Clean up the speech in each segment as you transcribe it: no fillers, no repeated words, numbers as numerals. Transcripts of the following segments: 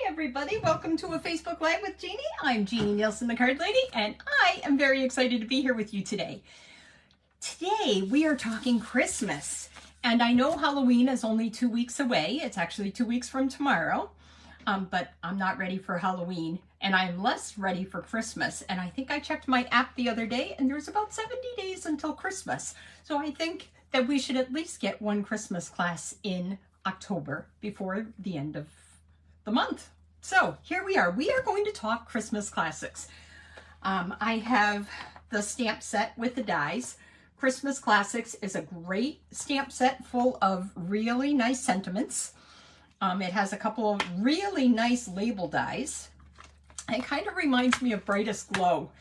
everybody, welcome to a Facebook Live with Jeannie. I'm Jeannie Nielsen, the Card Lady, and I am very excited to be here with you today. Today we are talking Christmas, and I know Halloween is only 2 weeks away. It's actually 2 weeks from tomorrow, but I'm not ready for Halloween, and I'm less ready for Christmas. And I think I checked my app the other day, and there's about 70 days until Christmas. So I think that we should at least get one Christmas class in October before the end of the month. So here we are. We are going to talk Christmas classics. I have the stamp set with the dies. Christmas Classics is a great stamp set full of really nice sentiments. It has a couple of really nice label dies. It kind of reminds me of Brightest Glow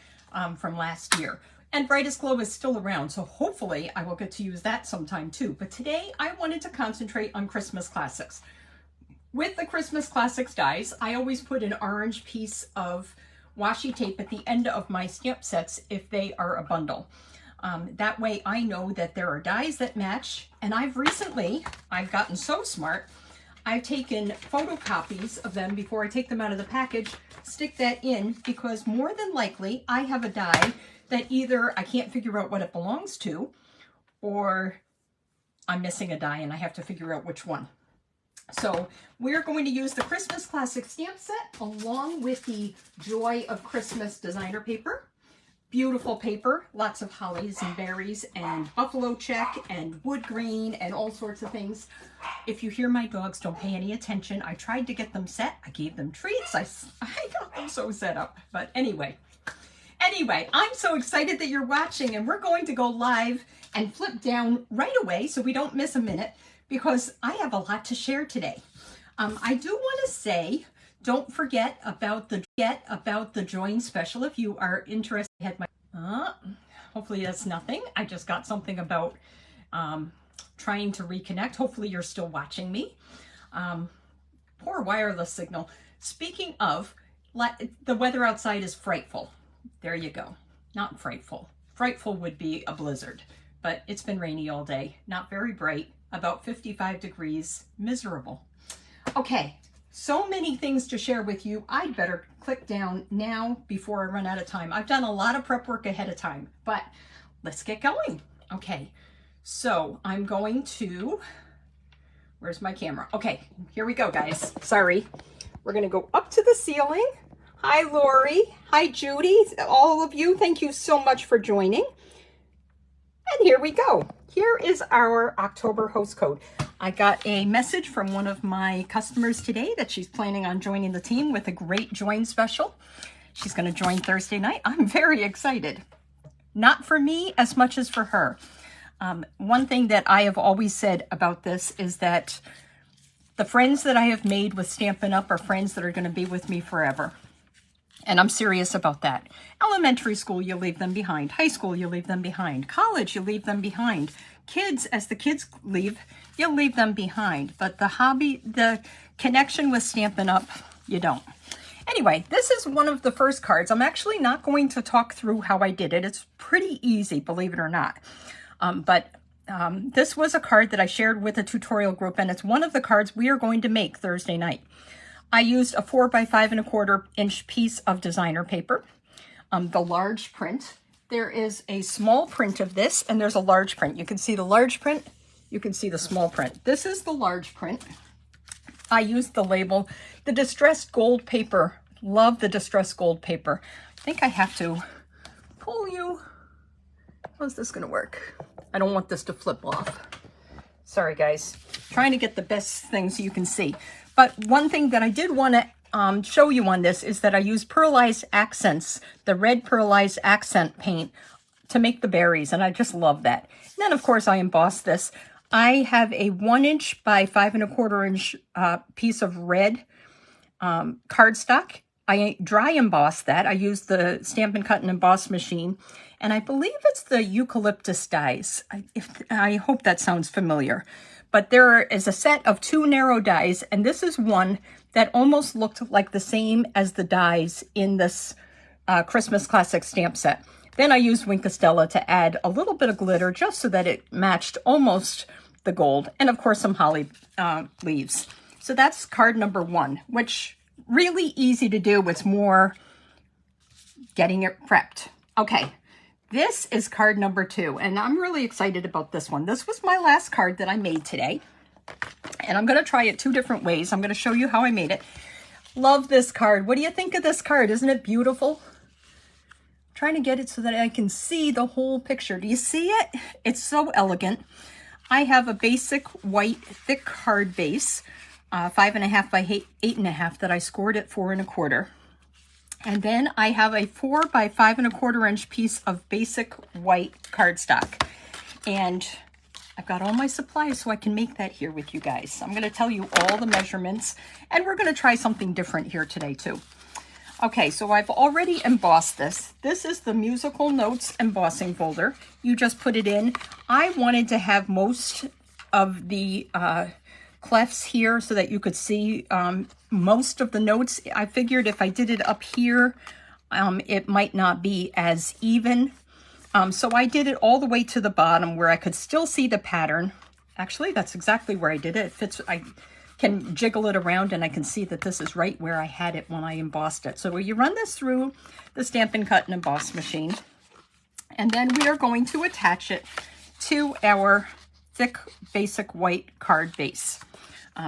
from last year. And Brightest Glow is still around, so hopefully I will get to use that sometime too. But today I wanted to concentrate on Christmas Classics. With the Christmas Classics dies, I always put an orange piece of washi tape at the end of my stamp sets if they are a bundle. That way I know that there are dies that match. And I've gotten so smart, I've taken photocopies of them before I take them out of the package, stick that in, because more than likely I have a die that either I can't figure out what it belongs to, or I'm missing a die and I have to figure out which one. So we're going to use the Christmas Classic stamp set along with the Joy of Christmas designer paper. Beautiful paper, lots of hollies and berries and buffalo check and wood green and all sorts of things. If you hear my dogs, don't pay any attention. I tried to get them set. I gave them treats. I got them so set up. But anyway, I'm so excited that you're watching, and we're going to go live and flip down right away so we don't miss a minute, because I have a lot to share today. I do want to say, don't forget about the Join Special if you are interested. I had my, hopefully that's nothing. I just got something about trying to reconnect. Hopefully you're still watching me. Poor wireless signal. Speaking of, the weather outside is frightful. There you go. Not frightful. Frightful would be a blizzard, but it's been rainy all day. Not very bright. About 55 degrees, miserable. Okay, so many things to share with you. I'd better click down now before I run out of time. I've done a lot of prep work ahead of time, but let's get going. Okay, so I'm going to, where's my camera? Okay, here we go, guys. Sorry. We're gonna go up to the ceiling. Hi, Lori. Hi, Judy. All of you, thank you so much for joining. And here we go. Here is our October host code. I got a message from one of my customers today that she's planning on joining the team with a great join special. She's going to join Thursday night. I'm very excited. Not for me as much as for her. One thing that I have always said about this is that the friends that I have made with Stampin' Up! Are friends that are going to be with me forever. And I'm serious about that. Elementary school, you leave them behind. High school, you leave them behind. College, you leave them behind. Kids, as the kids leave, you'll leave them behind. But the hobby, the connection with Stampin' Up!, you don't. Anyway, this is one of the first cards. I'm actually not going to talk through how I did it. It's pretty easy, believe it or not. This was a card that I shared with a tutorial group, and it's one of the cards we are going to make Thursday night. I used a 4 by 5 1/4 inch piece of designer paper, the large print. There is a small print of this, and there's a large print. You can see the large print, you can see the small print. This is the large print. I used the label, the Distressed Gold paper. Love the Distressed Gold paper. I think I have to pull you. How's this gonna work? I don't want this to flip off. Sorry, guys. Trying to get the best thing so you can see. But one thing that I did want to show you on this is that I used pearlized accents, the red pearlized accent paint, to make the berries, and I just love that. And then, of course, I embossed this. I have a 1 inch by 5 1/4 inch piece of red cardstock. I dry embossed that. I used the Stampin' Cut and Emboss machine, and I believe it's the eucalyptus dies. I hope that sounds familiar. But there is a set of 2 narrow dies, and this is one that almost looked like the same as the dies in this Christmas Classic stamp set. Then I used Wink of Stella to add a little bit of glitter just so that it matched almost the gold, and of course some holly leaves. So that's card number 1, which really easy to do. It's more getting it prepped. Okay, this is card number 2, and I'm really excited about this one. This was my last card that I made today, and I'm going to try it 2 different ways. I'm going to show you how I made it. Love this card. What do you think of this card? Isn't it beautiful? I'm trying to get it so that I can see the whole picture. Do you see it? It's so elegant. I have a basic white thick card base, 5.5 by 8.5 that I scored at 4 1/4. And then I have a 4 by 5 1/4 inch piece of basic white cardstock. And I've got all my supplies so I can make that here with you guys. I'm going to tell you all the measurements, and we're going to try something different here today too. Okay, so I've already embossed this. This is the Musical Notes embossing folder. You just put it in. I wanted to have most of the clefts here so that you could see most of the notes. I figured if I did it up here, it might not be as even. So I did it all the way to the bottom where I could still see the pattern. Actually, that's exactly where I did it. It fits. I can jiggle it around and I can see that this is right where I had it when I embossed it. So you run this through the Stampin' Cut and Emboss machine, and then we are going to attach it to our thick basic white card base.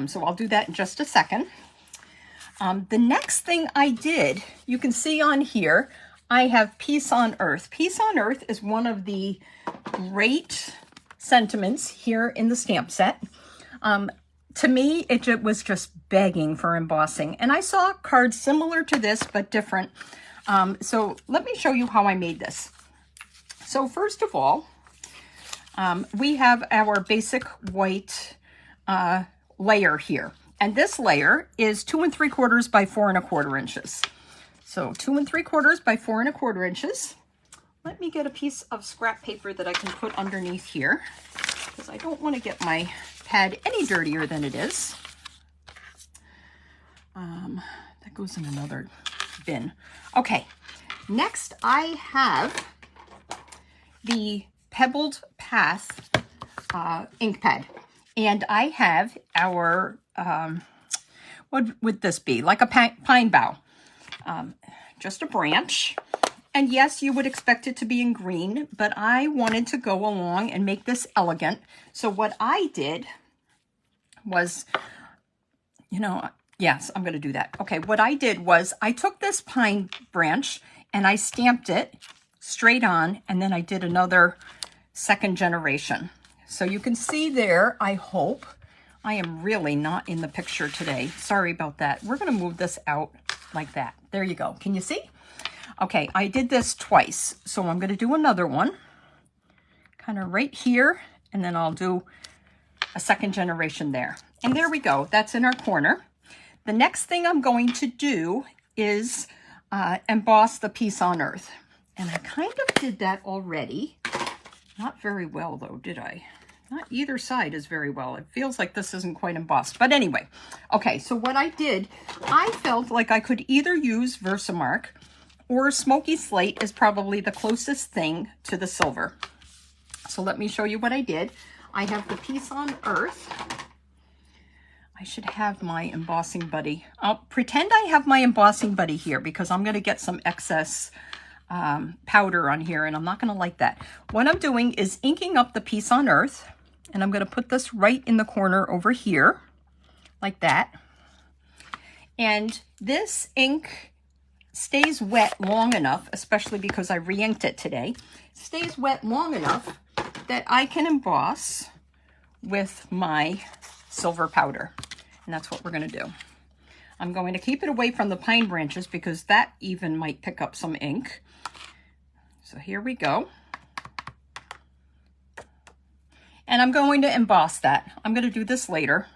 So I'll do that in just a second. The next thing I did, you can see on here, I have Peace on Earth. Peace on Earth is one of the great sentiments here in the stamp set. To me, it was just begging for embossing. And I saw cards similar to this, but different. So let me show you how I made this. So first of all, we have our basic white layer here. And this layer is 2 3/4 by 4 1/4 inches. So 2 3/4 by 4 1/4 inches. Let me get a piece of scrap paper that I can put underneath here, because I don't want to get my pad any dirtier than it is. That goes in another bin. Okay, next I have the Pebbled Path ink pad. And I have our, what would this be? Like a pine bough. Just a branch. And yes, you would expect it to be in green, but I wanted to go along and make this elegant. So what I did was, yes, I'm going to do that. Okay, what I did was I took this pine branch and I stamped it straight on, and then I did another 2nd generation. So you can see there, I hope. I am really not in the picture today. Sorry about that. We're going to move this out like that. There you go. Can you see? Okay, I did this twice. So I'm going to do another one. Kind of right here. And then I'll do a 2nd generation there. And there we go. That's in our corner. The next thing I'm going to do is emboss the Peace on Earth. And I kind of did that already. Not very well though, did I? Not either side is very well. It feels like this isn't quite embossed. But anyway, okay, so what I did, I felt like I could either use Versamark or Smoky Slate is probably the closest thing to the silver. So let me show you what I did. I have the Peace on Earth. I should have my embossing buddy. I'll pretend I have my embossing buddy here because I'm going to get some excess powder on here, and I'm not going to like that. What I'm doing is inking up the Peace on Earth, and I'm going to put this right in the corner over here, like that. And this ink stays wet long enough, especially because I re-inked it today, stays wet long enough that I can emboss with my silver powder. And that's what we're going to do. I'm going to keep it away from the pine branches because that even might pick up some ink. So here we go. And I'm going to emboss that. I'm going to do this later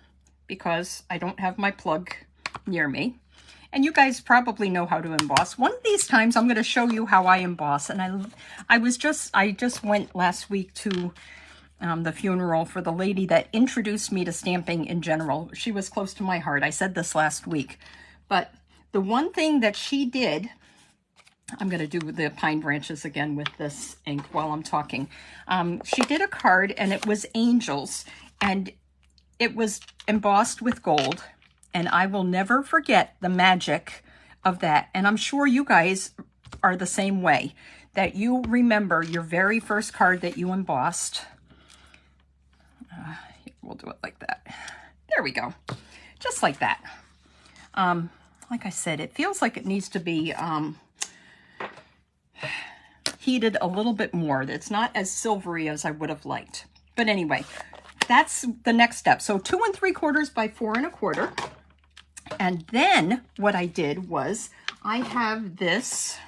because I don't have my plug near me. And you guys probably know how to emboss. One of these times I'm going to show you how I emboss. And I just went last week to the funeral for the lady that introduced me to stamping in general. She was close to my heart. I said this last week. But the one thing that she did, I'm going to do the pine branches again with this ink while I'm talking. She did a card and it was angels, and it was embossed with gold. And I will never forget the magic of that. And I'm sure you guys are the same way, that you remember your very first card that you embossed. We'll do it like that. There we go. Just like that. Like I said, it feels like it needs to be heated a little bit more. It's not as silvery as I would have liked. But anyway, that's the next step. So 2 3/4 by 4 1/4. And then what I did was I have this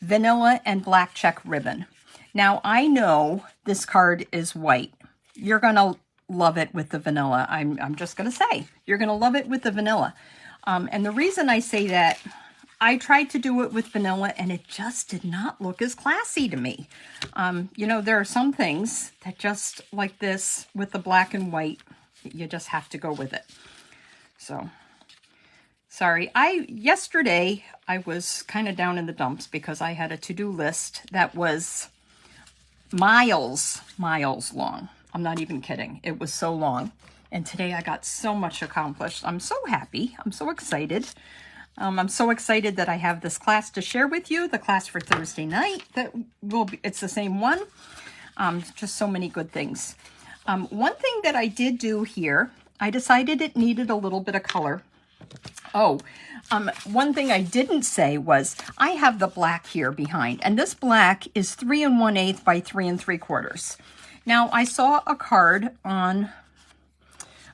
vanilla and black check ribbon. Now I know this card is white. You're gonna love it with the vanilla. I'm just gonna say, you're gonna love it with the vanilla. And the reason I say that, I tried to do it with vanilla and it just did not look as classy to me. You know, there are some things that just like this with the black and white, you just have to go with it. So, sorry. Yesterday I was kind of down in the dumps because I had a to-do list that was miles long. I'm not even kidding. It was so long. And today I got so much accomplished. I'm so happy. I'm so excited. I'm so excited that I have this class to share with you, the class for Thursday night. It's the same one. Just so many good things. One thing that I did do here, I decided it needed a little bit of color. Oh, one thing I didn't say was I have the black here behind, and this black is 3 1/8 by 3 3/4. Now, I saw a card on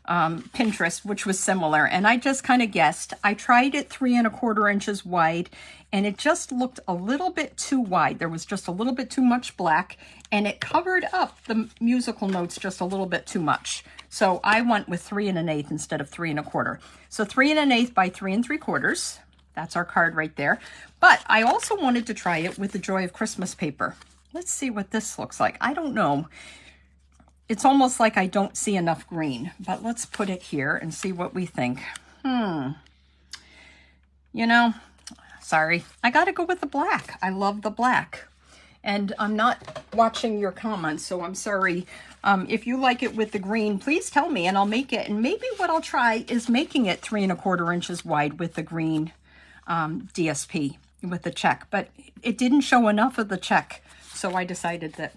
Pinterest, which was similar, and I just kind of guessed. I tried it 3 1/4 inches wide, and it just looked a little bit too wide. There was just a little bit too much black, and it covered up the musical notes just a little bit too much. So I went with 3 1/8 instead of 3 1/4. So 3 1/8 by 3 3/4. That's our card right there. But I also wanted to try it with the Joy of Christmas paper. Let's see what this looks like. I don't know. It's almost like I don't see enough green, but let's put it here and see what we think. You know, sorry, I got to go with the black. I love the black. And I'm not watching your comments, so I'm sorry. If you like it with the green, please tell me and I'll make it. And maybe what I'll try is making it 3 1/4 inches wide with the green DSP with the check. But it didn't show enough of the check, so I decided that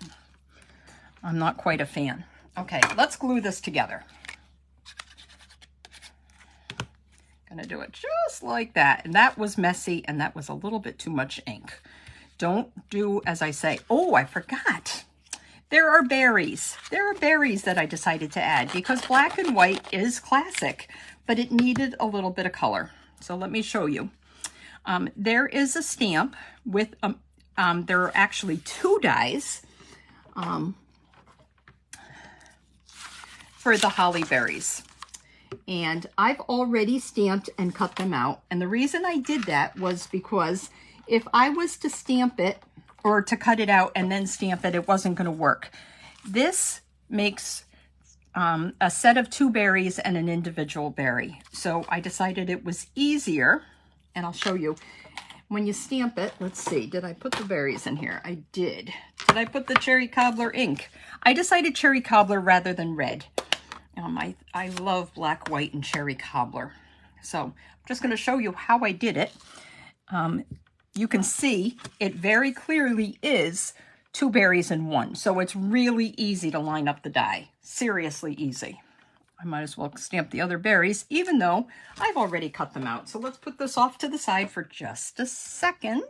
I'm not quite a fan. Okay, let's glue this together. Gonna do it just like that. And that was messy, and that was a little bit too much ink. Don't do as I say. Oh, I forgot. There are berries. There are berries that I decided to add because black and white is classic, but it needed a little bit of color. So let me show you. There is a stamp with, there are actually 2 dies for the holly berries. And I've already stamped and cut them out. And the reason I did that was because if I was to stamp it or to cut it out and then stamp it, it wasn't going to work. This makes a set of 2 berries and an individual berry. So I decided it was easier, and I'll show you. When you stamp it, let's see, did I put the berries in here? I did. Did I put the cherry cobbler ink? I decided cherry cobbler rather than red. I love black, white, and cherry cobbler. So I'm just going to show you how I did it. You can see it very clearly is 2 berries in 1. So it's really easy to line up the die. Seriously easy. I might as well stamp the other berries, even though I've already cut them out. So let's put this off to the side for just a second.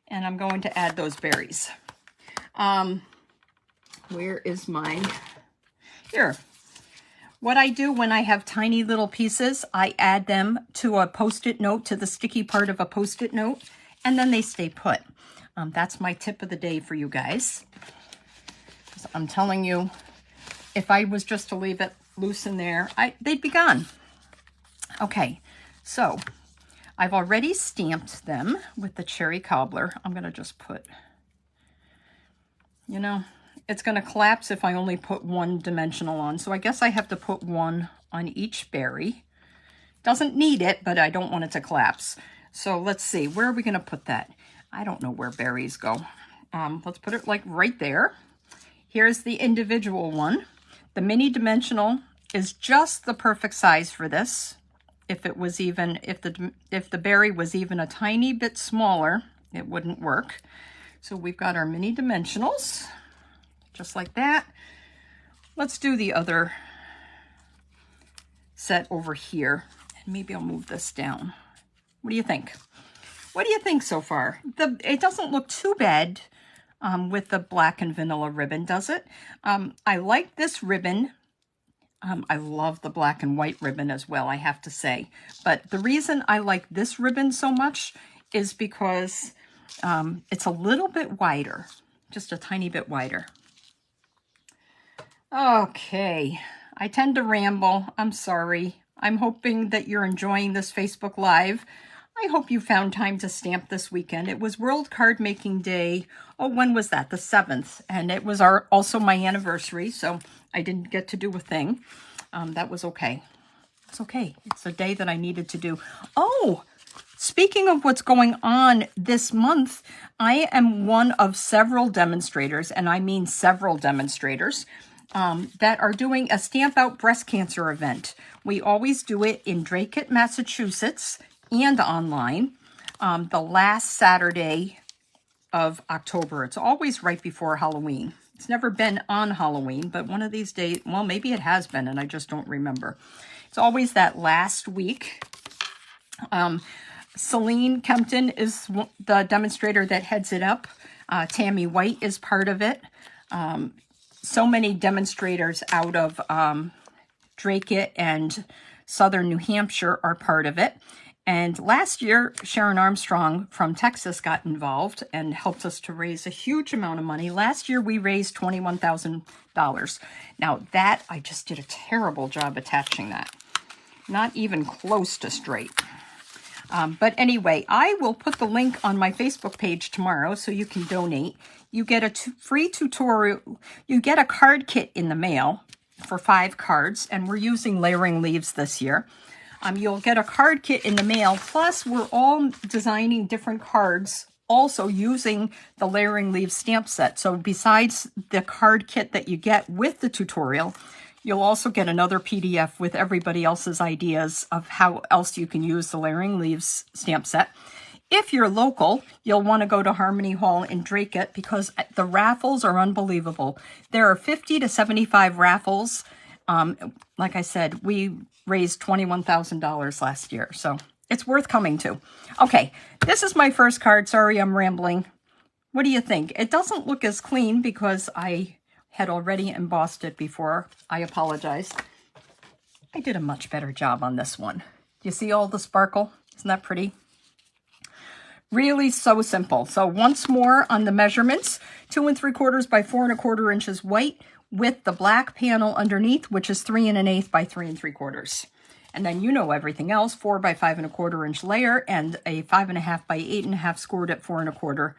And I'm going to add those berries. Where is my... Here. What I do when I have tiny little pieces, I add them to a Post-it note, to the sticky part of a Post-it note, and then they stay put. That's my tip of the day for you guys. I'm telling you, if I was just to leave it loose in there, they'd be gone. Okay, so I've already stamped them with the cherry cobbler. I'm going to just put, you know, it's going to collapse if I only put 1 dimensional on. So I guess I have to put 1 on each berry. Doesn't need it, but I don't want it to collapse. So let's see, where are we going to put that? I don't know where berries go. Let's put it like right there. Here's the individual one. The mini dimensional is just the perfect size for this. If it was even, if the berry was even a tiny bit smaller, it wouldn't work. So we've got our mini dimensionals, just like that. Let's do the other set over here. And maybe I'll move this down. What do you think? What do you think so far? It doesn't look too bad with the black and vanilla ribbon, does it? I like this ribbon. I love the black and white ribbon as well, I have to say. But the reason I like this ribbon so much is because it's a little bit wider, just a tiny bit wider. Okay, I tend to ramble. I'm sorry. I'm hoping that you're enjoying this Facebook Live. I hope you found time to stamp this weekend. It was World Card Making Day. Oh, when was that? The 7th. And it was also my anniversary, so I didn't get to do a thing. That was okay. It's okay. It's a day that I needed to do. Oh, speaking of what's going on this month, I am one of several demonstrators, and I mean several demonstrators, that are doing a Stamp Out Breast Cancer event. We always do it in Dracut, Massachusetts, and online, the last Saturday of October. It's always right before Halloween. It's never been on Halloween, but one of these days, well, maybe it has been, and I just don't remember. It's always that last week. Celine Kempton is the demonstrator that heads it up. Tammy White is part of it. So many demonstrators out of Dracut and Southern New Hampshire are part of it. And last year, Sharon Armstrong from Texas got involved and helped us to raise a huge amount of money. Last year, we raised $21,000. Now, that, I just did a terrible job attaching that. Not even close to straight. But anyway, I will put the link on my Facebook page tomorrow so you can donate. You get a free tutorial. You get a card kit in the mail for 5 cards, and we're using layering leaves this year. You'll get a card kit in the mail, plus we're all designing different cards, also using the layering leaves stamp set. So besides the card kit that you get with the tutorial, you'll also get another PDF with everybody else's ideas of how else you can use the layering leaves stamp set. If you're local, you'll want to go to Harmony Hall in Dracut because the raffles are unbelievable. There are 50 to 75 raffles. Like I said, we raised $21,000 last year, so it's worth coming to. Okay, this is my first card. Sorry, I'm rambling. What do you think? It doesn't look as clean because I had already embossed it before. I apologize. I did a much better job on this one. You see all the sparkle? Isn't that pretty? Really so simple. So once more on the measurements, 2 3/4 by 4 1/4 inches white with the black panel underneath, which is 3 1/8 by 3 3/4. And then you know everything else, 4 by 5 1/4 inch layer and a 5 1/2 by 8 1/2 scored at 4 1/4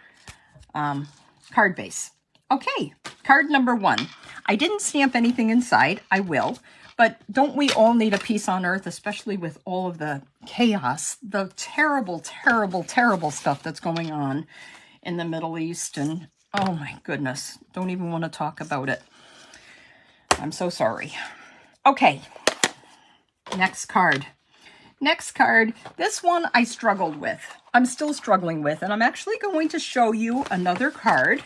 card base. Okay, card number 1. I didn't stamp anything inside. I will. But don't we all need a peace on earth, especially with all of the chaos, the terrible, terrible, terrible stuff that's going on in the Middle East? And oh my goodness, don't even want to talk about it. I'm so sorry. Okay, next card. Next card, this one I struggled with. I'm still struggling with, and I'm actually going to show you another card.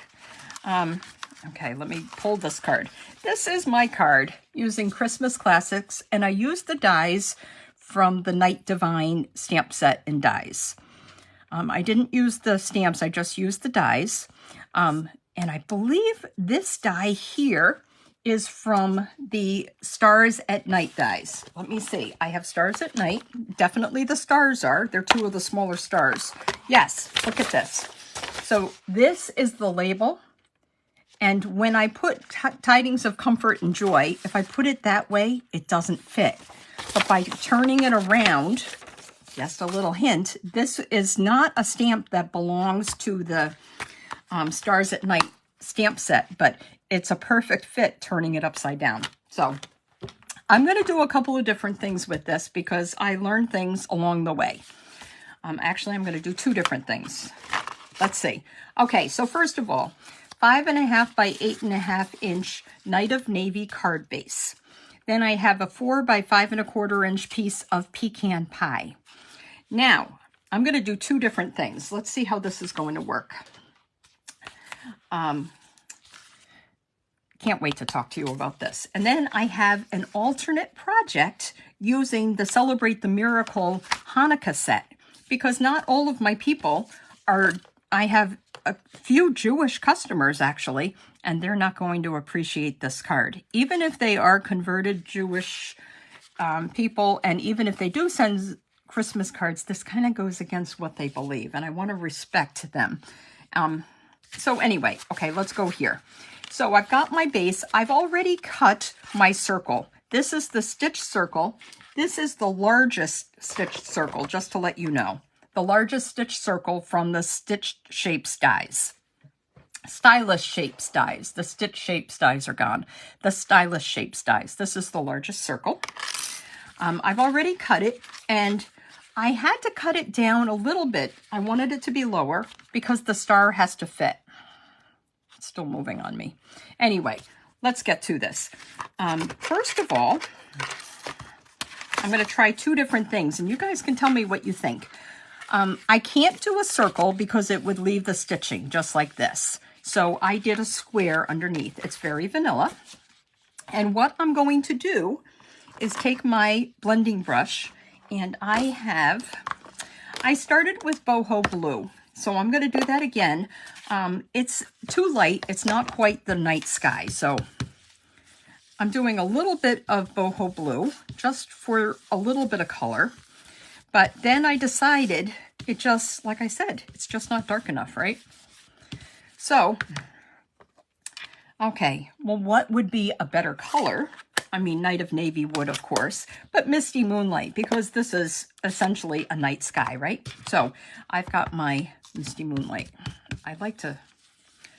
Okay, let me pull this card. This is my card using Christmas Classics, and I used the dies from the Night Divine stamp set in dies. I didn't use the stamps, I just used the dies. And I believe this die here is from the Stars at Night dies. Let me see. I have Stars at Night. Definitely the stars are. They're 2 of the smaller stars. Yes, look at this. So this is the label. And when I put Tidings of Comfort and Joy, if I put it that way, it doesn't fit. But by turning it around, just a little hint, this is not a stamp that belongs to the Stars at Night stamp set, but it's a perfect fit turning it upside down. So I'm going to do a couple of different things with this because I learned things along the way. Actually, I'm going to do 2 different things. Let's see. Okay, so first of all, 5 1/2 by 8 1/2 inch Night of Navy card base. Then I have a 4 by 5¼ inch piece of pecan pie. Now, I'm going to do two different things. Let's see how this is going to work. Can't wait to talk to you about this. And then I have an alternate project using the Celebrate the Miracle Hanukkah set, because not all of my people are, I have a few Jewish customers actually, and they're not going to appreciate this card. Even if they are converted Jewish people, and even if they do send Christmas cards, this kind of goes against what they believe, and I want to respect them. So anyway, okay, let's go here. So I've got my base. I've already cut my circle. This is the stitch circle. This is the largest stitched circle, just to let you know. The largest stitch circle from the Stitched Shapes dies. Stylish Shapes dies. The Stitch Shapes dies are gone. The Stylish Shapes dies. This is the largest circle. I've already cut it, and I had to cut it down a little bit. I wanted it to be lower because the star has to fit. It's still moving on me. Anyway, let's get to this. First of all, I'm going to try two different things, and you guys can tell me what you think. I can't do a circle because it would leave the stitching just like this. So I did a square underneath. It's very vanilla. And what I'm going to do is take my blending brush, and I started with boho blue. So I'm going to do that again. It's too light. It's not quite the night sky. So I'm doing a little bit of boho blue just for a little bit of color. But then I decided it just, like I said, it's just not dark enough, right? So, okay, well, what would be a better color? I mean, Night of Navy would, of course, but Misty Moonlight, because this is essentially a night sky, right? So I've got my Misty Moonlight. I like to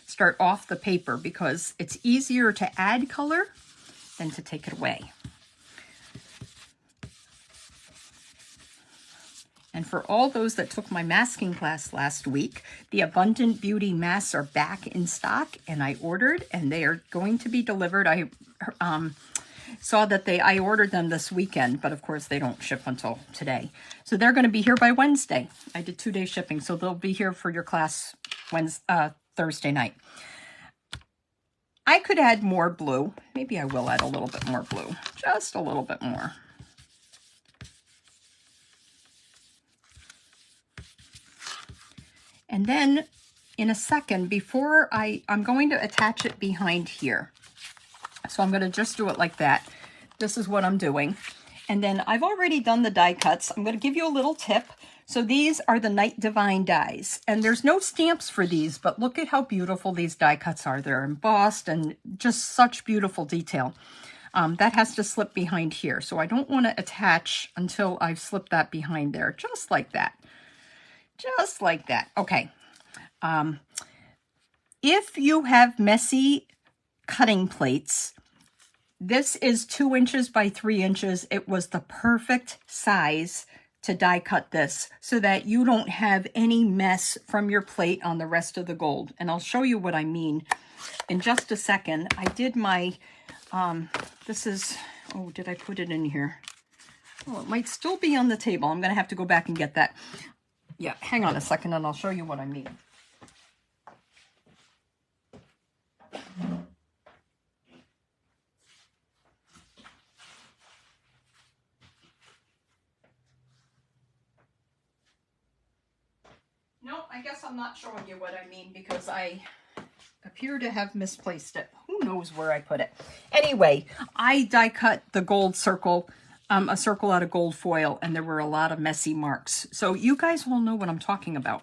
start off the paper because it's easier to add color than to take it away. And for all those that took my masking class last week, the Abundant Beauty masks are back in stock, and I ordered, and they are going to be delivered. I saw that I ordered them this weekend, but of course they don't ship until today. So they're going to be here by Wednesday. I did 2-day shipping, so they'll be here for your class Thursday night. I could add more blue. Maybe I will add a little bit more blue, just a little bit more. And then in a second, before I'm going to attach it behind here. So I'm going to just do it like that. This is what I'm doing. And then I've already done the die cuts. I'm going to give you a little tip. So these are the Night Divine dies. And there's no stamps for these, but look at how beautiful these die cuts are. They're embossed and just such beautiful detail. That has to slip behind here. So I don't want to attach until I've slipped that behind there, just like that. Just like that. Okay. If you have messy cutting plates, this is 2 inches by 3 inches. It was the perfect size to die cut this so that you don't have any mess from your plate on the rest of the gold. And I'll show you what I mean in just a second. I did my, this is, oh, did I put it in here? Oh, it might still be on the table. I'm going to have to go back and get that. Yeah, hang on a second and I'll show you what I mean. No, I guess I'm not showing you what I mean because I appear to have misplaced it. Who knows where I put it? Anyway, I die cut the gold circle, a circle out of gold foil, and there were a lot of messy marks. So you guys will know what I'm talking about.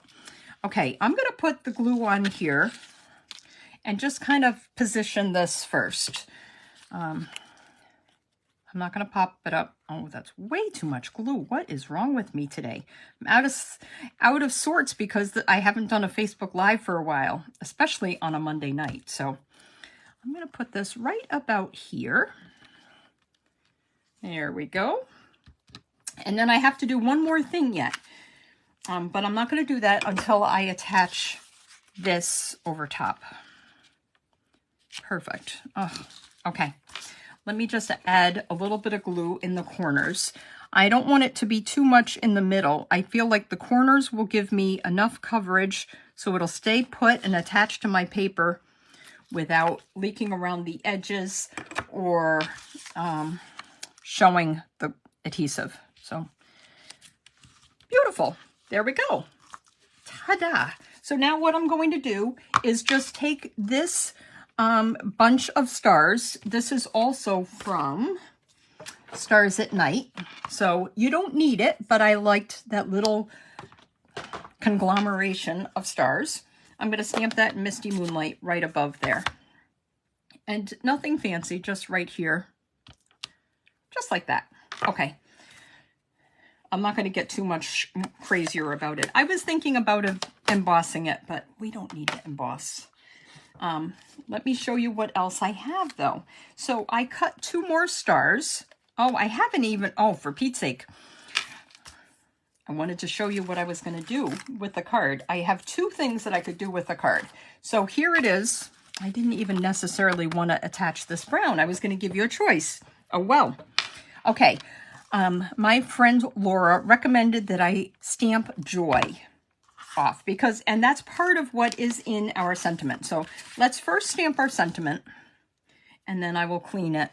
Okay, I'm going to put the glue on here and just kind of position this first. I'm not going to pop it up. Oh, that's way too much glue. What is wrong with me today? I'm out of sorts because I haven't done a Facebook Live for a while, especially on a Monday night. So I'm going to put this right about here. There we go. And then I have to do one more thing yet. But I'm not going to do that until I attach this over top. Perfect. Oh, okay. let me just add a little bit of glue in the corners. I don't want it to be too much in the middle. I feel like the corners will give me enough coverage so it'll stay put and attached to my paper without leaking around the edges or showing the adhesive. So beautiful. There we go. Ta-da. So now what I'm going to do is just take this bunch of stars. This is also from Stars at Night. So you don't need it, but I liked that little conglomeration of stars. I'm going to stamp that in Misty Moonlight right above there. And nothing fancy, just right here. Just like that. Okay. I'm not going to get too much crazier about it. I was thinking about embossing it, but we don't need to emboss. Let me show you what else I have, though. So I cut 2 more stars. Oh, I haven't even, oh, for Pete's sake. I wanted to show you what I was going to do with the card. I have 2 things that I could do with the card. So here it is. I didn't even necessarily want to attach this brown. I was going to give you a choice. Oh, well. Okay. My friend Laura recommended that I stamp Joy off because, and that's part of what is in our sentiment. So let's first stamp our sentiment and then I will clean it.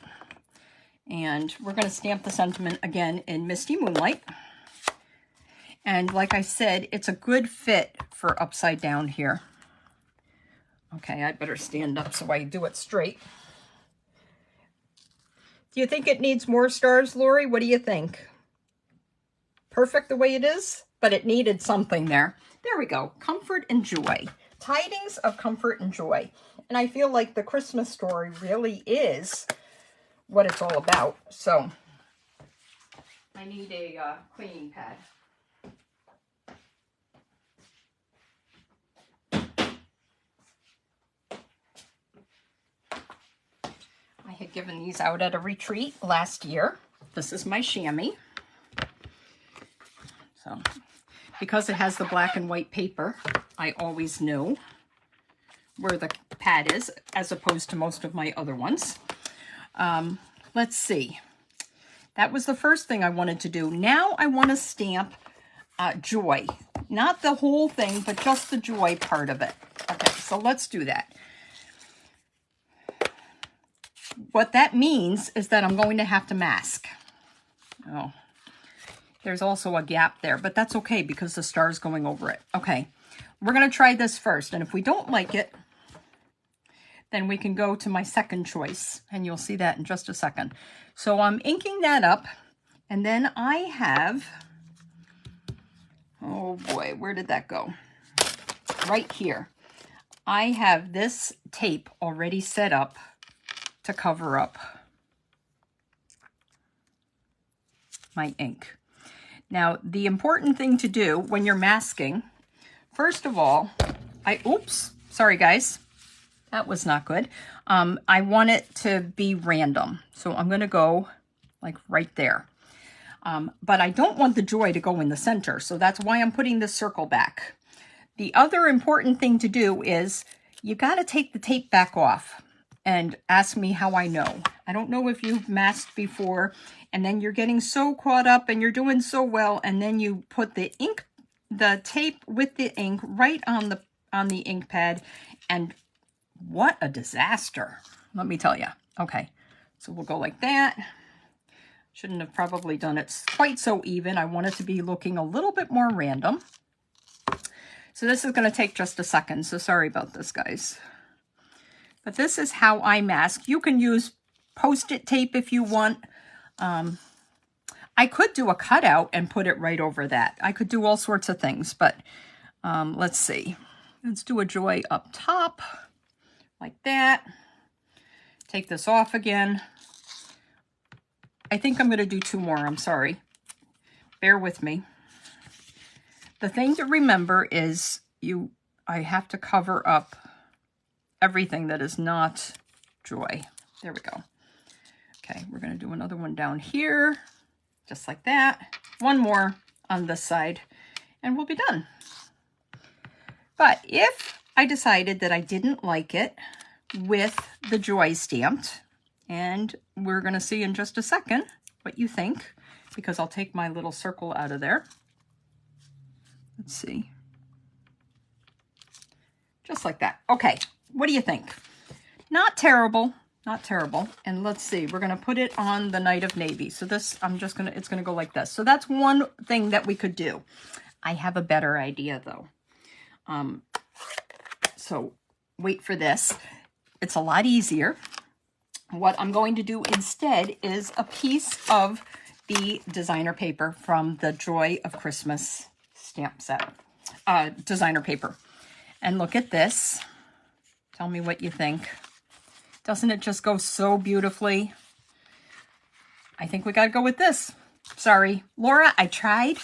And we're going to stamp the sentiment again in Misty Moonlight. And like I said, it's a good fit for upside down here. Okay, I better stand up so I do it straight. Do you think it needs more stars, Lori? What do you think? Perfect the way it is, but it needed something there. There we go. Comfort and joy. Tidings of comfort and joy. And I feel like the Christmas story really is what it's all about. So I need a cleaning pad. I had given these out at a retreat last year. This is my chamois. So because it has the black and white paper, I always know where the pad is as opposed to most of my other ones. Let's see. That was the first thing I wanted to do. Now I want to stamp Joy. Not the whole thing, but just the joy part of it. Okay, so let's do that. What that means is that I'm going to have to mask. Oh, there's also a gap there, but that's okay because the star's going over it. Okay, we're going to try this first, and if we don't like it, then we can go to my second choice, and you'll see that in just a second. So I'm inking that up, and then I have, oh boy, where did that go? Right here. I have this tape already set up to cover up my ink. Now, the important thing to do when you're masking, first of all, oops, sorry guys. That was not good. I want it to be random. So I'm going to go like right there. But I don't want the joy to go in the center. So that's why I'm putting this circle back. The other important thing to do is you got to take the tape back off and ask me how I know. I don't know if you've masked before and then you're getting so caught up and you're doing so well. And then you put the tape with the ink right on the ink pad, and what a disaster, let me tell you. Okay, so we'll go like that. Shouldn't have probably done it quite so even. I want it to be looking a little bit more random. So this is going to take just a second, so sorry about this, guys. But this is how I mask. You can use Post-it tape if you want. I could do a cutout and put it right over that. I could do all sorts of things, but let's see. Let's do a joy up top. Like that. Take this off again. I think I'm going to do 2 more. I'm sorry. Bear with me. The thing to remember is I have to cover up everything that is not joy. There we go. Okay, we're going to do another one down here. Just like that. 1 more on this side. And we'll be done. But if I decided that I didn't like it with the joy stamped, And we're going to see in just a second what you think, because I'll take my little circle out of there. Let's see. Just like that. Okay, what do you think? Not terrible, not terrible. And let's see, we're going to put it on the Night of Navy. So this, it's going to go like this. So that's one thing that we could do. I have a better idea though. So wait for this. It's a lot easier. What I'm going to do instead is a piece of the designer paper from the Joy of Christmas stamp set, designer paper. And look at this. Tell me what you think. Doesn't it just go so beautifully? I think we got to go with this. Sorry, Laura, I tried.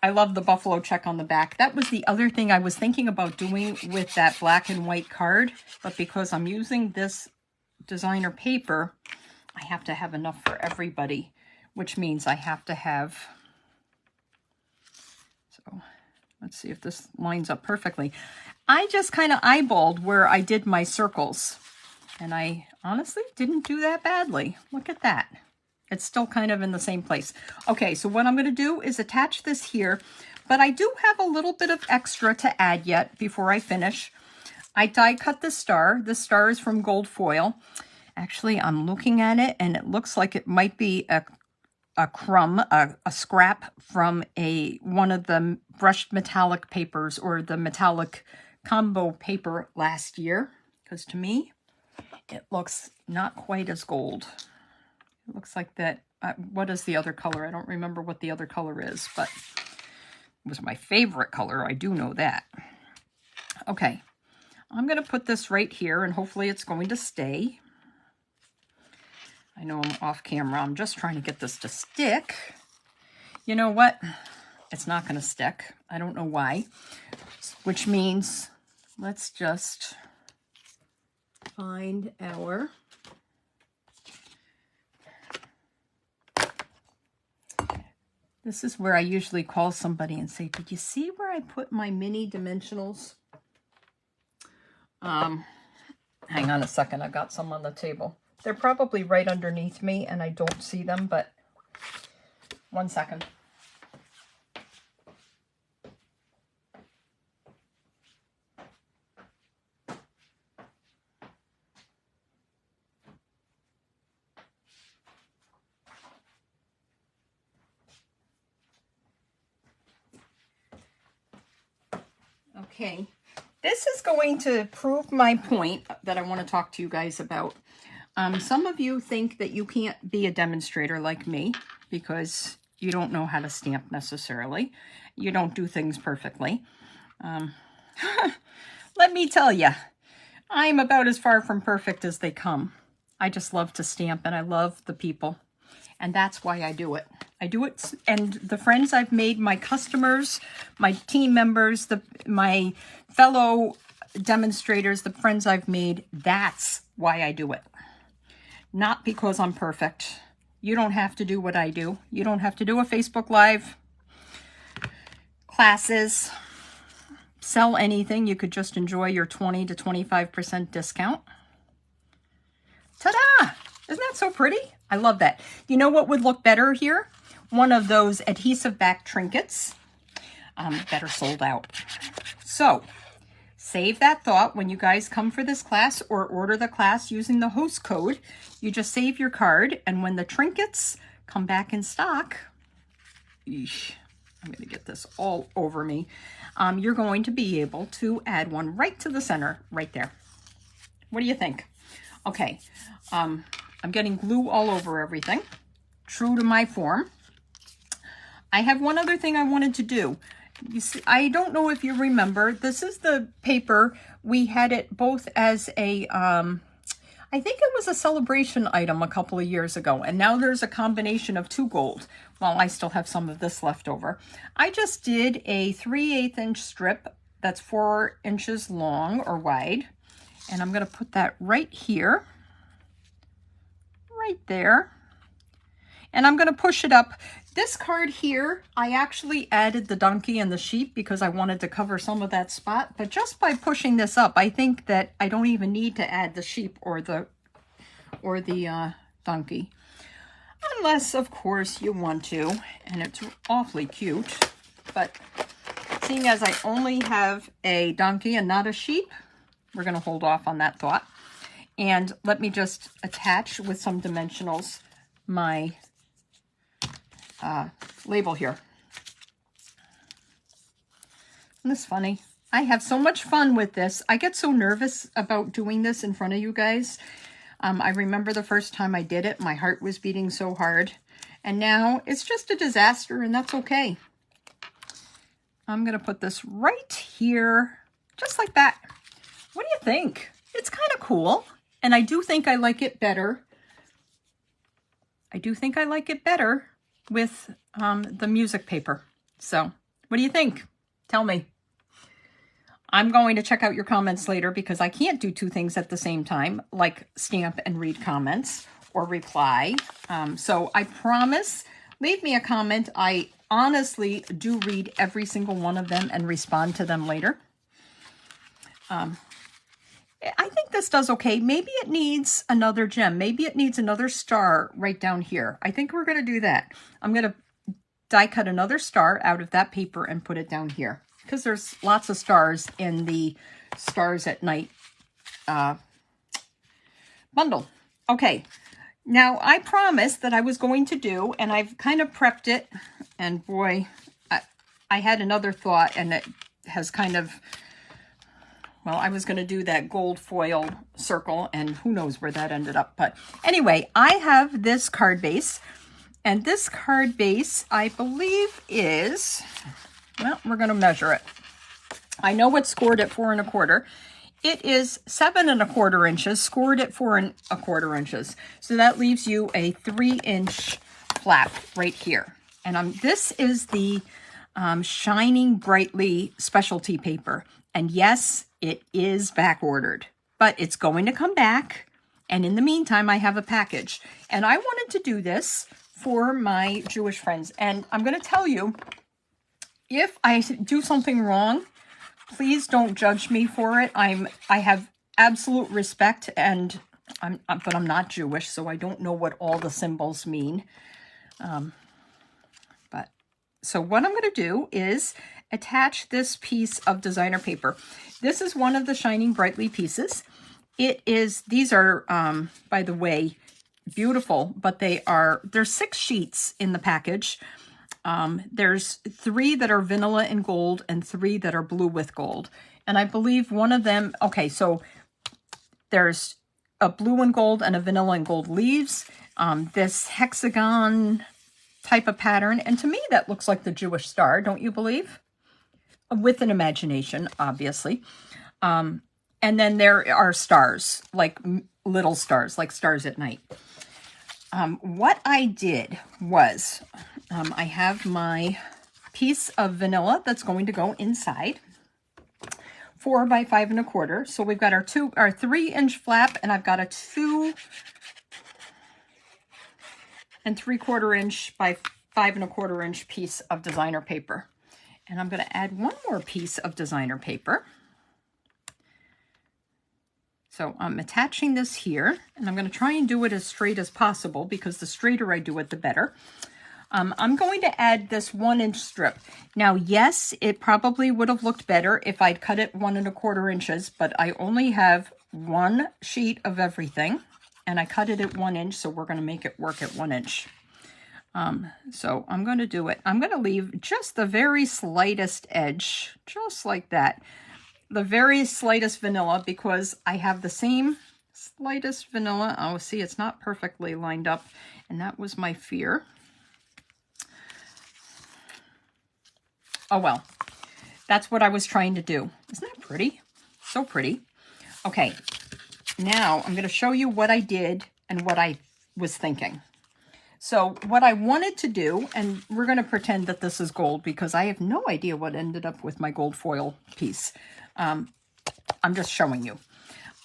I love the buffalo check on the back. That was the other thing I was thinking about doing with that black and white card, but because I'm using this designer paper, I have to have enough for everybody, which means I have to have, so let's see if this lines up perfectly. I just kind of eyeballed where I did my circles, and I honestly didn't do that badly. Look at that. It's still kind of in the same place. Okay, so what I'm going to do is attach this here, but I do have a little bit of extra to add yet before I finish. I die cut the star. The star is from Gold Foil. Actually, I'm looking at it, and it looks like it might be a crumb, a scrap from one of the brushed metallic papers or the metallic combo paper last year, because to me, it looks not quite as gold. It looks like that. What is the other color? I don't remember what the other color is, but it was my favorite color. I do know that. Okay, I'm going to put this right here, and hopefully it's going to stay. I know I'm off camera. I'm just trying to get this to stick. You know what? It's not going to stick. I don't know why, which means let's just find our... This is where I usually call somebody and say, did you see where I put my mini dimensionals? Hang on a second. I've got some on the table. They're probably right underneath me and I don't see them, but 1 second. Okay, this is going to prove my point that I want to talk to you guys about. Some of you think that you can't be a demonstrator like me because you don't know how to stamp necessarily. You don't do things perfectly. Let me tell you, I'm about as far from perfect as they come. I just love to stamp and I love the people. And that's why I do it. I do it, and the friends I've made, my customers, my team members, my fellow demonstrators, the friends I've made, that's why I do it. Not because I'm perfect. You don't have to do what I do. You don't have to do a Facebook Live, classes, sell anything. You could just enjoy your 20 to 25% discount. Ta-da! Isn't that so pretty? I love that. You know what would look better here? One of those adhesive back trinkets that are sold out. So save that thought when you guys come for this class or order the class using the host code. You just save your card, and when the trinkets come back in stock, eesh, I'm going to get this all over me. You're going to be able to add one right to the center, right there. What do you think? Okay, I'm getting glue all over everything, true to my form. I have one other thing I wanted to do. You see, I don't know if you remember, this is the paper. We had it both as a, I think it was a celebration item a couple of years ago, and now there's a combination of 2 gold. Well, I still have some of this left over. I just did a 3/8 inch strip that's 4 inches long or wide, and I'm going to put that right here, right there. And I'm going to push it up. This card here, I actually added the donkey and the sheep because I wanted to cover some of that spot. But just by pushing this up, I think that I don't even need to add the sheep or the donkey. Unless, of course, you want to, and it's awfully cute. But seeing as I only have a donkey and not a sheep, we're going to hold off on that thought. And let me just attach with some dimensionals my label here. Isn't this funny? I have so much fun with this. I get so nervous about doing this in front of you guys. I remember the first time I did it, my heart was beating so hard. And now it's just a disaster, and that's okay. I'm going to put this right here, just like that. What do you think? It's kind of cool. And I do think I like it better. I do think I like it better with the music paper. So what do you think? Tell me. I'm going to check out your comments later because I can't do two things at the same time, like stamp and read comments or reply. So I promise, leave me a comment. I honestly do read every single one of them and respond to them later. I think this does okay. Maybe it needs another gem. Maybe it needs another star right down here. I think we're going to do that. I'm going to die cut another star out of that paper and put it down here because there's lots of stars in the Stars at Night bundle. Okay, now I promised that I was going to do, and I've kind of prepped it, and boy, I had another thought, and it has kind of, well, I was going to do that gold foil circle, and who knows where that ended up. But anyway, I have this card base, and this card base, I believe is, well, we're going to measure it. I know it's scored at 4 1/4. It is 7 1/4 inches, scored at 4 1/4 inches. So that leaves you a 3-inch flap right here. And this is the Shining Brightly specialty paper. And yes, it is back ordered, but it's going to come back. And in the meantime, I have a package. And I wanted to do this for my Jewish friends. And I'm going to tell you, if I do something wrong, please don't judge me for it. I have absolute respect, and but I'm not Jewish, so I don't know what all the symbols mean. So what I'm going to do is attach this piece of designer paper. This is one of the Shining Brightly pieces. These are, by the way, beautiful, but there's 6 sheets in the package. There's 3 that are vanilla and gold and 3 that are blue with gold. And I believe one of them, okay, so there's a blue and gold and a vanilla and gold leaves. This hexagon type of pattern. And to me, that looks like the Jewish star, don't you believe? With an imagination, obviously. And then there are stars, like little stars, like Stars at Night. What I did was, I have my piece of vanilla that's going to go inside, 4 by 5 1/4. So we've got our 3-inch flap, and I've got a 2 3/4 inch by 5 1/4 inch piece of designer paper. And I'm going to add one more piece of designer paper. So I'm attaching this here, and I'm going to try and do it as straight as possible because the straighter I do it, the better. I'm going to add this 1-inch strip. Now, yes, it probably would have looked better if I'd cut it 1 1/4 inches, but I only have 1 sheet of everything, and I cut it at 1 inch, so we're going to make it work at 1 inch. So I'm going to do it. I'm going to leave just the very slightest edge, just like that. The very slightest vanilla, because I have the same slightest vanilla. Oh, see, it's not perfectly lined up, and that was my fear. Oh, well, that's what I was trying to do. Isn't that pretty? So pretty. Okay, now I'm going to show you what I did and what I was thinking. So what I wanted to do, and we're going to pretend that this is gold because I have no idea what ended up with my gold foil piece. I'm just showing you.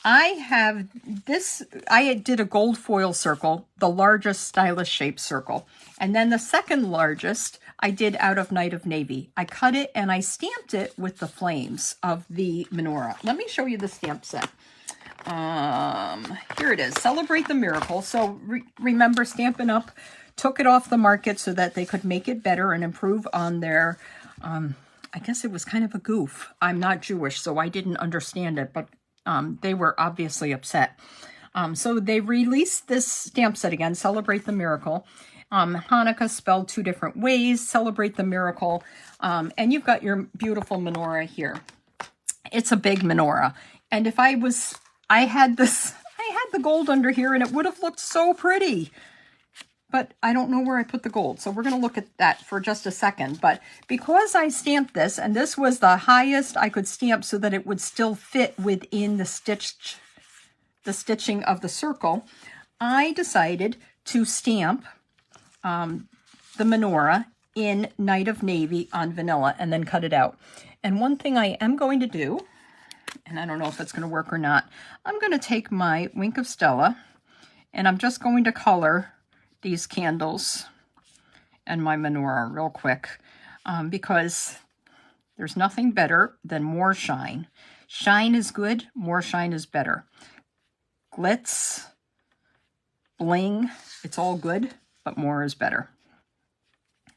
I have this, I did a gold foil circle, the largest stylish shaped circle. And then the second largest I did out of Night of Navy. I cut it and I stamped it with the flames of the menorah. Let me show you the stamp set. Here it is, Celebrate the Miracle. So remember, Stampin' Up! Took it off the market so that they could make it better and improve on their, I guess it was kind of a goof. I'm not Jewish, so I didn't understand it, but they were obviously upset. So they released this stamp set again, Celebrate the Miracle. Hanukkah spelled 2 different ways, Celebrate the Miracle. And you've got your beautiful menorah here. It's a big menorah. And if I had the gold under here and it would have looked so pretty. But I don't know where I put the gold. So we're going to look at that for just a second. But because I stamped this, and this was the highest I could stamp so that it would still fit within the stitching of the circle, I decided to stamp the menorah in Night of Navy on vanilla and then cut it out. And one thing I am going to do, and I don't know if it's going to work or not, I'm going to take my Wink of Stella and I'm just going to color these candles and my menorah real quick because there's nothing better than more shine. Shine is good, more shine is better. Glitz, bling, it's all good, but more is better.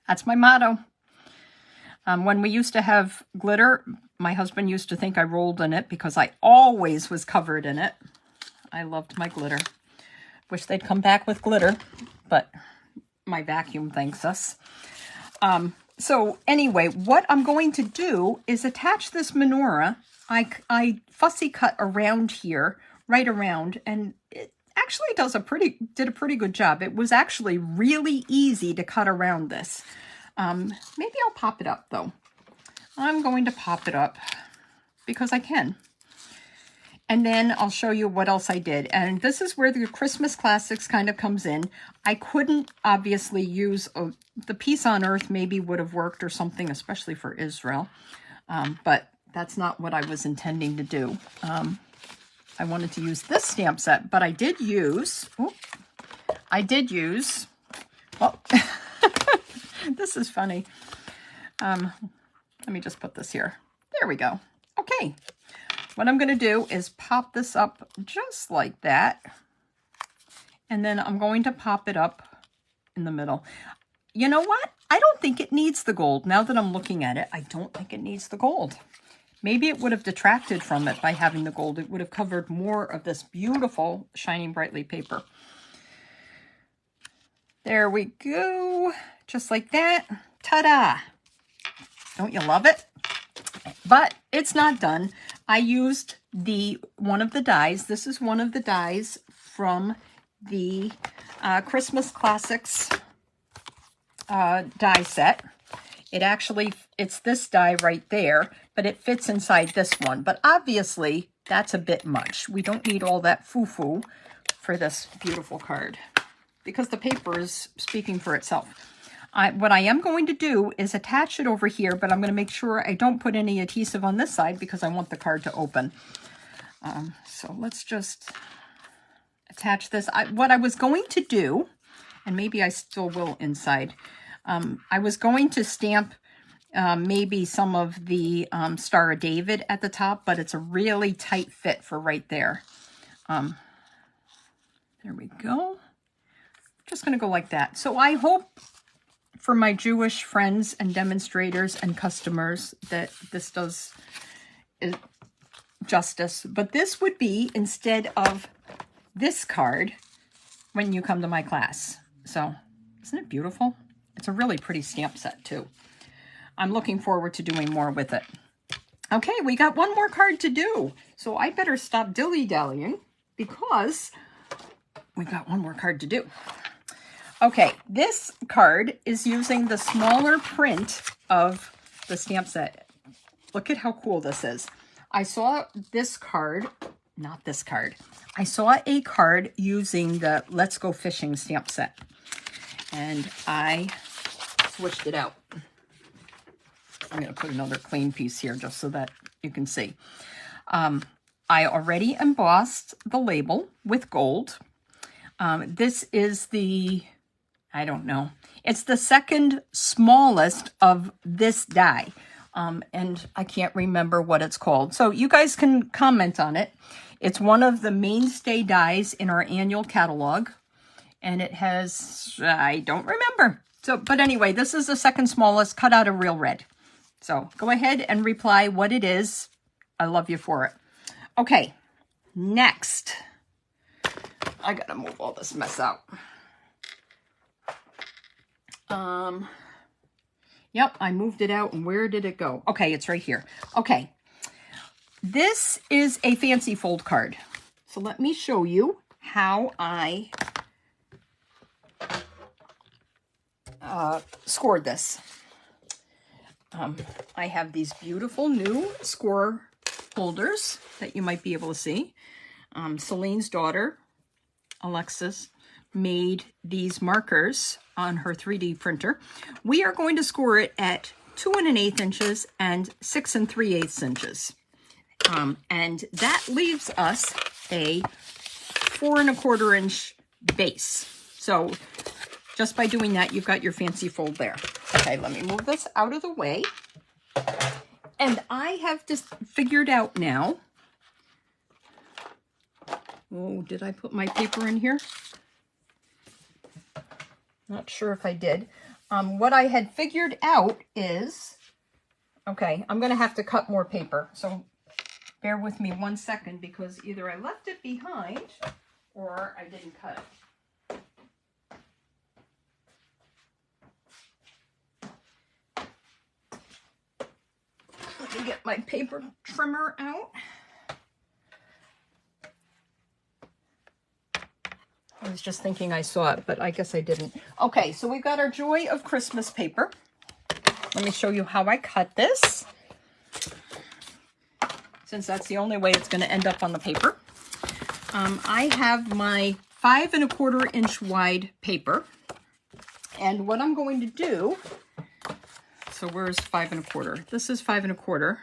That's my motto. When we used to have glitter, my husband used to think I rolled in it because I always was covered in it. I loved my glitter. Wish they'd come back with glitter, but my vacuum thanks us. So anyway, what I'm going to do is attach this menorah. I fussy cut around here, right around, and it actually did a pretty good job. It was actually really easy to cut around this. Maybe I'll pop it up though. I'm going to pop it up because I can. And then I'll show you what else I did. And this is where the Christmas Classics kind of comes in. I couldn't obviously use the Peace on Earth maybe would have worked or something, especially for Israel. But that's not what I was intending to do. I wanted to use this stamp set, but I did use, well, this is funny. Let me just put this here. There we go. Okay. What I'm going to do is pop this up just like that. And then I'm going to pop it up in the middle. You know what? I don't think it needs the gold. Now that I'm looking at it, I don't think it needs the gold. Maybe it would have detracted from it by having the gold. It would have covered more of this beautiful Shining Brightly paper. There we go. Just like that. Ta-da! Don't you love it? But it's not done. I used one of the dies. This is one of the dies from the Christmas Classics die set. It's this die right there, but it fits inside this one. But obviously, that's a bit much. We don't need all that foo-foo for this beautiful card because the paper is speaking for itself. What I am going to do is attach it over here, but I'm going to make sure I don't put any adhesive on this side because I want the card to open. So let's just attach this. What I was going to do, and maybe I still will inside, I was going to stamp maybe some of the Star of David at the top, but it's a really tight fit for right there. There we go. Just going to go like that. So I hope for my Jewish friends and demonstrators and customers that this does justice. But this would be instead of this card when you come to my class. So isn't it beautiful? It's a really pretty stamp set too. I'm looking forward to doing more with it. Okay, we got one more card to do. So I better stop dilly-dallying because we've got one more card to do. Okay, this card is using the smaller print of the stamp set. Look at how cool this is. I saw this card, not this card. I saw a card using the Let's Go Fishing stamp set. And I switched it out. I'm going to put another clean piece here just so that you can see. I already embossed the label with gold. This is the, I don't know, it's the second smallest of this die. And I can't remember what it's called. So you guys can comment on it. It's one of the mainstay dies in our annual catalog. And it has, I don't remember. So, but anyway, this is the second smallest, cut out of Real Red. So go ahead and reply what it is. I love you for it. Okay, next. I gotta move all this mess out. Yep, I moved it out, and where did it go? Okay, it's right here. Okay, this is a fancy fold card. So let me show you how I scored this. I have these beautiful new score holders that you might be able to see. Celine's daughter, Alexis, made these markers on her 3D printer. We are going to score it at 2 1/8 inches and 6 3/8 inches. And that leaves us a 4 1/4 inch base. So just by doing that, you've got your fancy fold there. Okay, let me move this out of the way. And I have just figured out now. Oh, did I put my paper in here? Not sure if I did. What I had figured out is, okay, I'm going to have to cut more paper. So bear with me 1 second, because either I left it behind or I didn't cut it. Let me get my paper trimmer out. I was just thinking I saw it, but I guess I didn't. Okay, so we've got our Joy of Christmas paper. Let me show you how I cut this, since that's the only way it's going to end up on the paper. I have my 5 1/4 inch wide paper, and what I'm going to do, so where's 5 1/4? This is 5 1/4,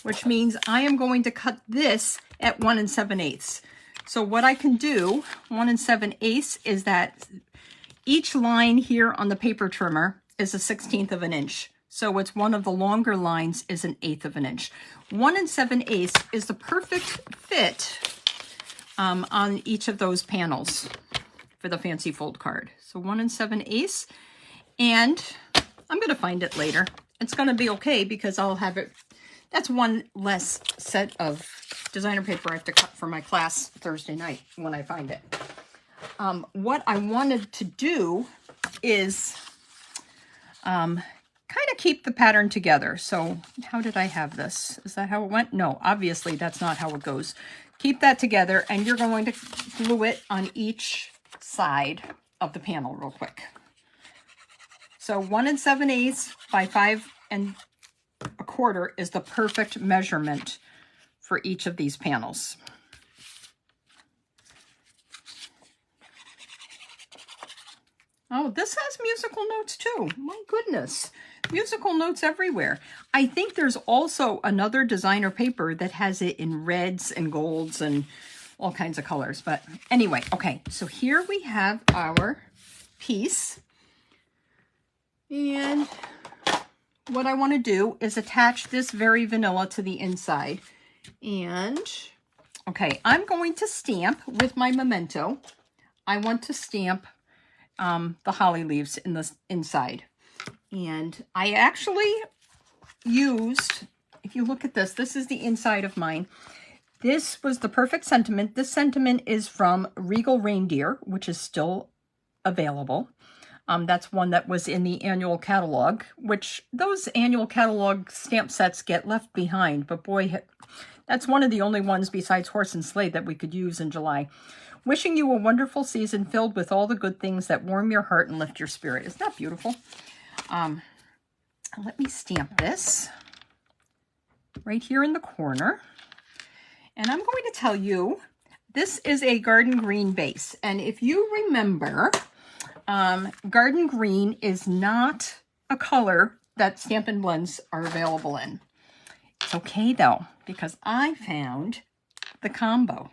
which means I am going to cut this at 1 7/8. So what I can do, 1 7/8, is that each line here on the paper trimmer is a 1/16 of an inch. So it's one of the longer lines is an 1/8 of an inch. 1 7/8 is the perfect fit on each of those panels for the fancy fold card. So 1 7/8, and I'm going to find it later. It's going to be okay because I'll have it. That's one less set of designer paper I have to cut for my class Thursday night when I find it. What I wanted to do is kind of keep the pattern together. So how did I have this? Is that how it went? No, obviously that's not how it goes. Keep that together, and you're going to glue it on each side of the panel real quick. So 1 7/8 by 5 1/4 is the perfect measurement for each of these panels. Oh, this has musical notes too. My goodness. Musical notes everywhere. I think there's also another designer paper that has it in reds and golds and all kinds of colors. But anyway, okay. So here we have our piece. And what I want to do is attach this very vanilla to the inside. And, okay, I'm going to stamp with my Memento. I want to stamp the holly leaves in the inside. And I actually used, if you look at this, this is the inside of mine. This was the perfect sentiment. This sentiment is from Regal Reindeer, which is still available. That's one that was in the annual catalog, which those annual catalog stamp sets get left behind. But boy, that's one of the only ones besides Horse and Sleigh that we could use in July. Wishing you a wonderful season filled with all the good things that warm your heart and lift your spirit. Isn't that beautiful? Let me stamp this right here in the corner. And I'm going to tell you, this is a garden green base. And if you remember, garden green is not a color that Stampin' Blends are available in. It's okay though, because I found the combo.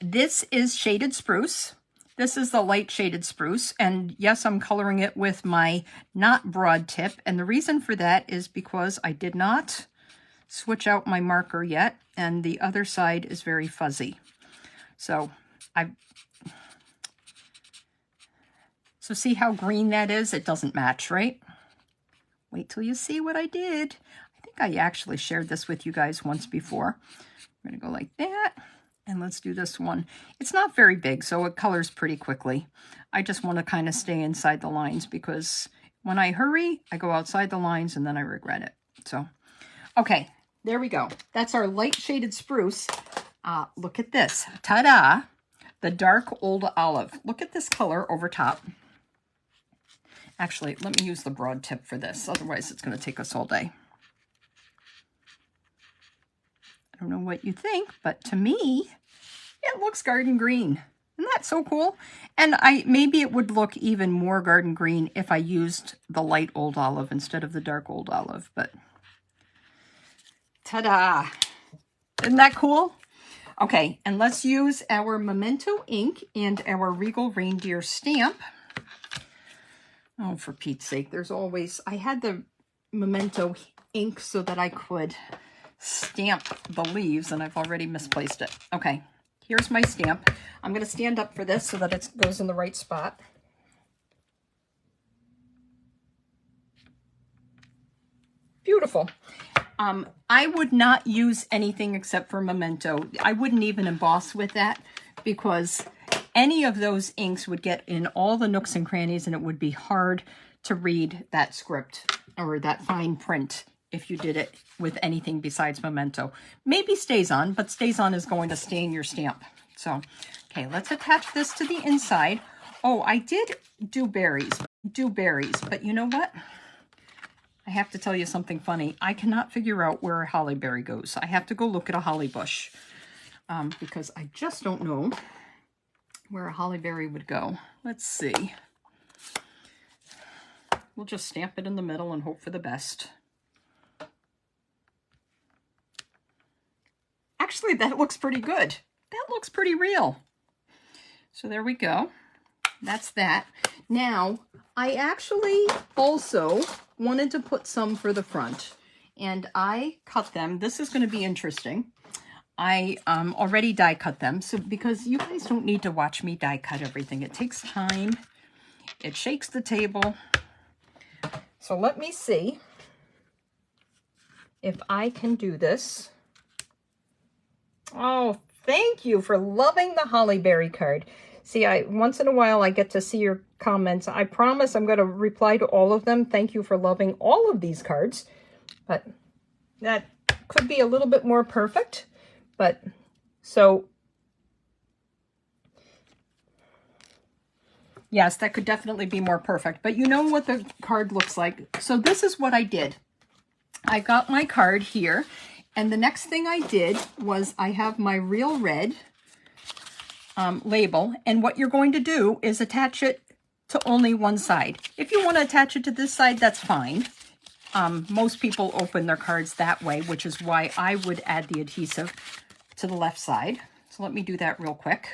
This is Shaded Spruce. This is the light shaded spruce, and yes, I'm coloring it with my not broad tip, and the reason for that is because I did not switch out my marker yet, and the other side is very fuzzy. So see how green that is? It doesn't match, right? Wait till you see what I did. I think I actually shared this with you guys once before. I'm gonna go like that. And let's do this one. It's not very big, so it colors pretty quickly. I just want to kind of stay inside the lines because when I hurry, I go outside the lines and then I regret it. So, okay, there we go. That's our light shaded spruce. Look at this. Ta-da! The dark old olive. Look at this color over top. Actually, let me use the broad tip for this. Otherwise, it's going to take us all day. I don't know what you think, but to me, it looks garden green. Isn't that so cool? And maybe it would look even more garden green if I used the light old olive instead of the dark old olive, but ta-da! Isn't that cool? Okay, and let's use our Memento ink and our Regal Reindeer stamp. Oh, for Pete's sake, I had the Memento ink so that I could stamp the leaves, and I've already misplaced it. Okay, here's my stamp. I'm going to stand up for this so that it goes in the right spot. Beautiful. I would not use anything except for Memento. I wouldn't even emboss with that because any of those inks would get in all the nooks and crannies and it would be hard to read that script or that fine print if you did it with anything besides Memento. Maybe StazOn, but StazOn is going to stain your stamp. So, okay, let's attach this to the inside. Oh, I did do berries, but you know what? I have to tell you something funny. I cannot figure out where a holly berry goes. I have to go look at a holly bush because I just don't know where a holly berry would go. Let's see. We'll just stamp it in the middle and hope for the best. Actually, that looks pretty good. That looks pretty real. So there we go. That's that. Now, I actually also wanted to put some for the front, and I cut them. This is going to be interesting. I already die cut them, so because you guys don't need to watch me die cut everything. It takes time. It shakes the table. So let me see if I can do this. Oh, thank you for loving the holly berry card. See, once in a while I get to see your comments. I promise I'm going to reply to all of them. Thank you for loving all of these cards. But that could be a little bit more perfect. But so, yes, that could definitely be more perfect. But you know what the card looks like. So this is what I did. I got my card here. And the next thing I did was I have my Real Red label. And what you're going to do is attach it to only one side. If you want to attach it to this side, that's fine. Most people open their cards that way, which is why I would add the adhesive to the left side. So let me do that real quick.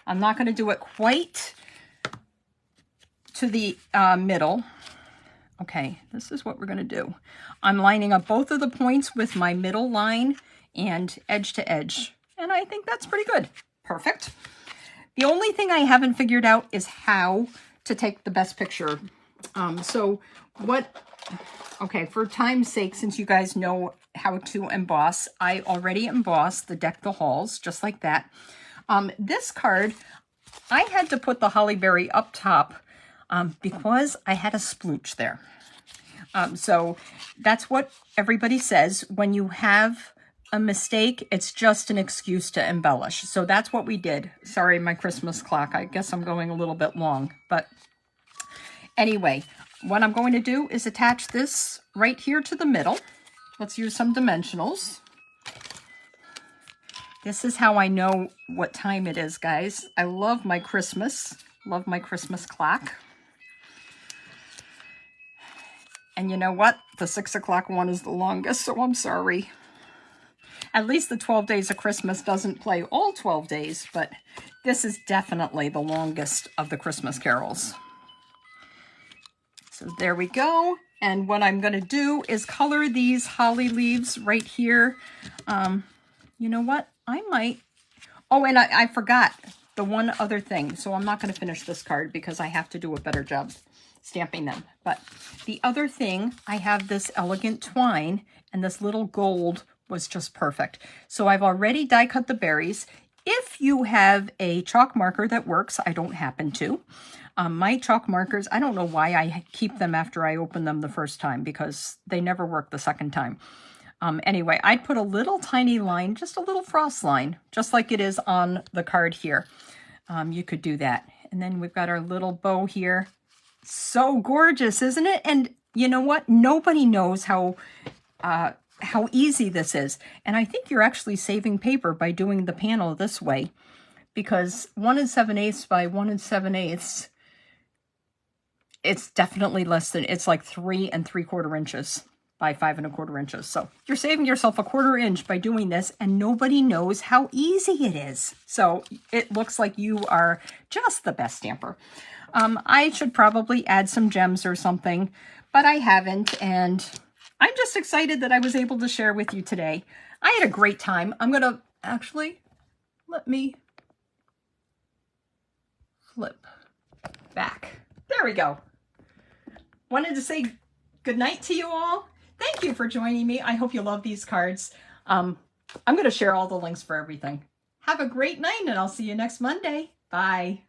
I'm not going to do it quite to the middle. Okay, this is what we're going to do. I'm lining up both of the points with my middle line and edge to edge. And I think that's pretty good. Perfect. The only thing I haven't figured out is how to take the best picture. Okay, for time's sake, since you guys know how to emboss, I already embossed the Deck the Halls, just like that. This card, I had to put the holly berry up top because I had a splooch there. So that's what everybody says. When you have a mistake, it's just an excuse to embellish. So that's what we did. Sorry, my Christmas clock. I guess I'm going a little bit long. But anyway, what I'm going to do is attach this right here to the middle. Let's use some dimensionals. This is how I know what time it is, guys. I love my Christmas clock. And you know what? The 6 o'clock one is the longest, so I'm sorry. At least the 12 Days of Christmas doesn't play all 12 days, but this is definitely the longest of the Christmas carols. So there we go. And what I'm going to do is color these holly leaves right here. You know what? I might... Oh, and I forgot the one other thing. So I'm not going to finish this card because I have to do a better job stamping them. But the other thing, I have this elegant twine, and this little gold was just perfect. So I've already die cut the berries. If you have a chalk marker that works, I don't happen to. My chalk markers, I don't know why I keep them after I open them the first time, because they never work the second time. Anyway, I'd put a little tiny line, just a little frost line, just like it is on the card here. You could do that. And then we've got our little bow here. So gorgeous, isn't it? And you know what? Nobody knows how easy this is. And I think you're actually saving paper by doing the panel this way, because 1 7/8 by 1 7/8, it's definitely less than, it's like 3 3/4 inches by 5 1/4 inches. So you're saving yourself a 1/4 inch by doing this, and nobody knows how easy it is. So it looks like you are just the best stamper. I should probably add some gems or something, but I haven't, and I'm just excited that I was able to share with you today. I had a great time. I'm going to actually, let me flip back. There we go. Wanted to say good night to you all. Thank you for joining me. I hope you love these cards. I'm going to share all the links for everything. Have a great night, and I'll see you next Monday. Bye.